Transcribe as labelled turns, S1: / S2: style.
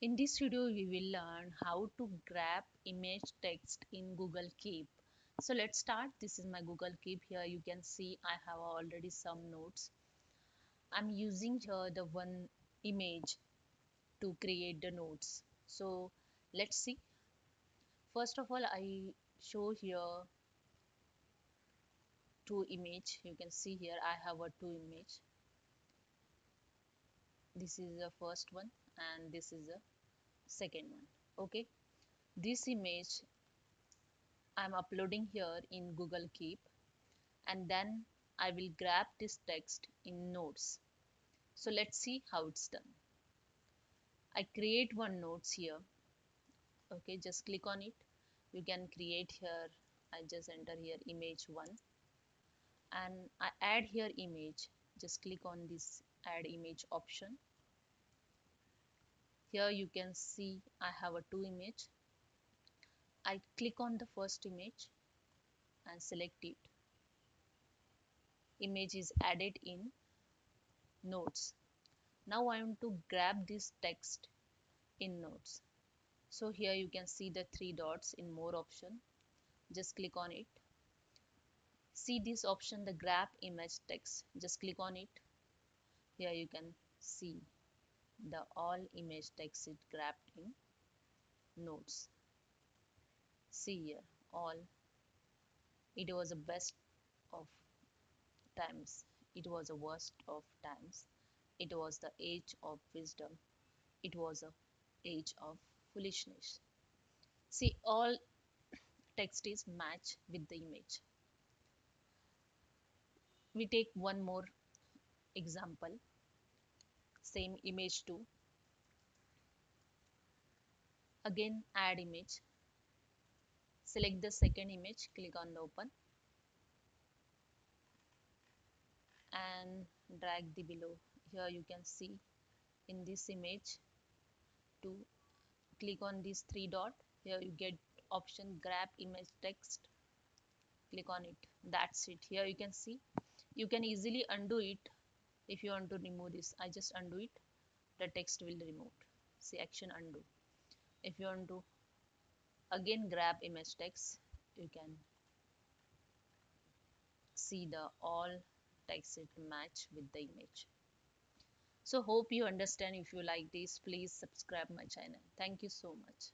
S1: In this video, we will learn how to grab image text in Google Keep. So let's start. This is my Google Keep. Here you can see I have already some notes. I'm using here the one image to create the notes. So let's see. First of all, I show here two image. You can see here I have a two image. This is the first one and this is the second one. Okay. This image I'm uploading here in Google Keep, and then I will grab this text in notes. So let's see how it's done. I create one notes here. Okay, just click on it. You can create here. I just enter here image 1 and I add here image. Just click on this add image option. Here you can see I have a two image. I click on the first image and select it. Image is added in notes. Now I want to grab this text in notes. So here you can see the three dots in more option. Just click on it. See this option, the grab image text. Just click on it. Here you can see the all image text is grabbed in notes. See here all. It was the best of times. It was the worst of times. It was the age of wisdom. It was a age of foolishness. See all text is matched with the image. We take one more example. Same image 2. Again add image. Select the second image, click on the open and drag the below. Here you can see in this image to click on these three dot. Here you get option grab image text. Click on it. That's it. Here you can see you can easily undo it. If you want to remove this, I just undo it. The text will remove. See action undo. If you want to again grab image text, you can see the all text it match with the image. So hope you understand. If you like this, please subscribe my channel. Thank you so much.